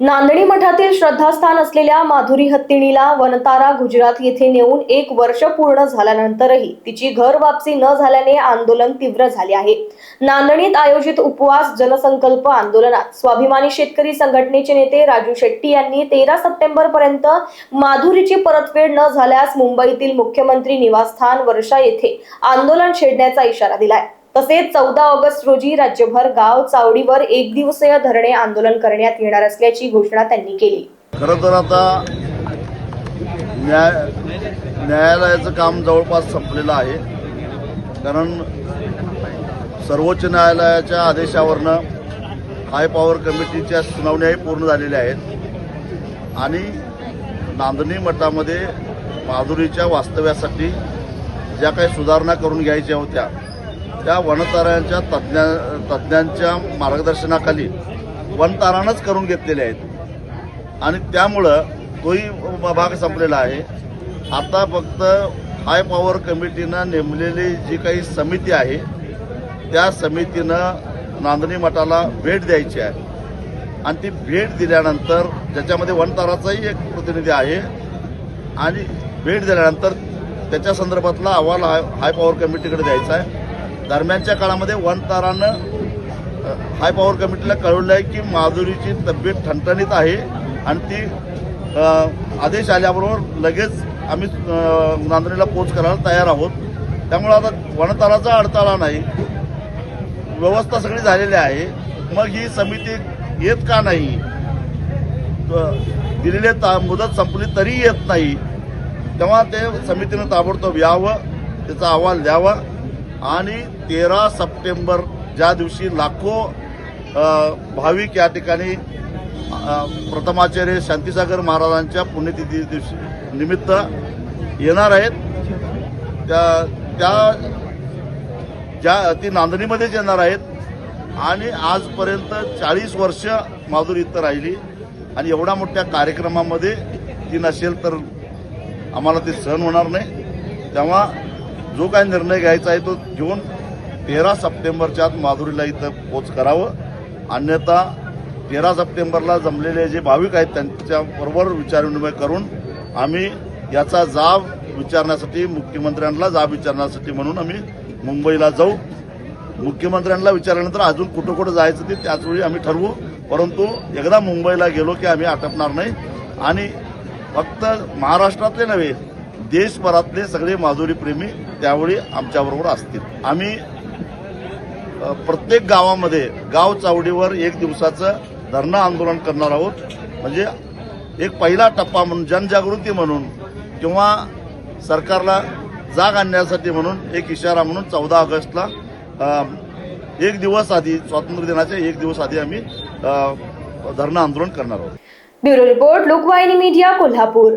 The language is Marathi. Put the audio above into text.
नांदणी मठातील श्रद्धास्थान असलेल्या माधुरी हत्तीणीला वनतारा गुजरात येथे नेऊन 1 वर्ष पूर्ण झाल्यानंतरही तिची घर वापसी न झाल्याने आंदोलन तीव्र झाले आहे। नांदणीत आयोजित उपवास जनसंकल्प आंदोलनात स्वाभिमानी शेतकरी संघटनेचे नेते राजू शेट्टी यांनी 13 सप्टेंबर पर्यंत माधुरीची परतफेड न झाल्यास मुंबईतील मुख्यमंत्री निवासस्थान वर्षा येथे आंदोलन छेडण्याचा इशारा दिलाय। तसेच 14 ऑगस्ट रोजी राज्यभर गाव चावडीवर 1 दिवसीय धरणे आंदोलन करण्यात येणार असल्याची घोषणा त्यांनी केली। खरं तर आता न्यायालयाचं काम जवळपास संपलेलं आहे, कारण सर्वोच्च न्यायालयाच्या आदेशावरनं हाय पॉवर कमिटीच्या सुनावण्याही पूर्ण झालेल्या आहेत आणि नांदणी मठामध्ये माधुरीच्या वास्तव्यासाठी ज्या काही सुधारणा करून घ्यायच्या होत्या त्या वनतारांच्या तज्ज्ञांच्या मार्गदर्शनाखाली वनतारानंच करून घेतलेल्या आहेत आणि त्यामुळं तोही भाग संपलेला आहे। आता फक्त हाय पॉवर कमिटीनं नेमलेली जी काही समिती आहे त्या समितीनं नांदणी मठाला भेट द्यायची आहे आणि ती भेट दिल्यानंतर ज्याच्यामध्ये वनताराचाही एक प्रतिनिधी आहे आणि भेट दिल्यानंतर त्याच्या संदर्भातला अहवाल हाय पॉवर कमिटीकडे द्यायचा आहे। दरम्यानच्या काळामध्ये वनतारानं हाय पॉवर कमिटीला कळवलं आहे की माधुरीची तब्येत ठणठणीत आहे आणि ती आदेश आल्याबरोबर लगेच आम्ही नांदणीला पोच करायला तयार आहोत। त्यामुळे आता वनताराचा अडथळा नाही, व्यवस्था सगळी झालेली आहे। मग ही समिती येत का नाही, दिलेली मुदत संपली तरी येत नाही, तेव्हा ते समितीनं ताबडतोब यावं, त्याचा अहवाल द्यावा आणि 13 सप्टेंबर ज्या दिवशी लाखो भाविक या ठिकाणी प्रथमाचार्य शांतीसागर महाराजांच्या पुण्यतिथी दिवशी निमित्त येणार आहेत, ती नांदणीमध्येच येणार आहेत आणि आजपर्यंत 40 वर्ष माधुरी इथं राहिली आणि एवढ्या मोठ्या कार्यक्रमामध्ये ती नसेल तर आम्हाला ते सहन होणार नाही। तेव्हा जो काही निर्णय घ्यायचा आहे तो घेऊन 13 सप्टेंबरच्या आत माधुरीला इथं पोच करावं, अन्यथा 13 सप्टेंबरला जमलेले जे भाविक आहेत त्यांच्याबरोबर विचारविनिमय करून आम्ही याचा जाब विचारण्यासाठी मुख्यमंत्र्यांना जाब विचारण्यासाठी म्हणून आम्ही मुंबईला जाऊ। मुख्यमंत्र्यांना विचारल्यानंतर अजून कुठं कुठं जायचं ते त्याचवेळी आम्ही ठरवू, परंतु एकदा मुंबईला गेलो की आम्ही आटपणार नाही आणि फक्त महाराष्ट्रातले नव्हे देशभरातले सगळे माधुरी प्रेमी त्यावेळी आमच्याबरोबर असतील। आम्ही प्रत्येक गावामध्ये गाव चावडीवर 1 दिवसाचं धरणं आंदोलन करणार आहोत, म्हणजे एक पहिला टप्पा म्हणून जनजागृती म्हणून किंवा सरकारला जाग आणण्यासाठी म्हणून एक इशारा म्हणून 14 ऑगस्टला 1 दिवस आधी, स्वातंत्र्य दिनाच्या 1 दिवस आधी आम्ही धरणं आंदोलन करणार आहोत। Bureau report, Lokvahini media, Kolhapur.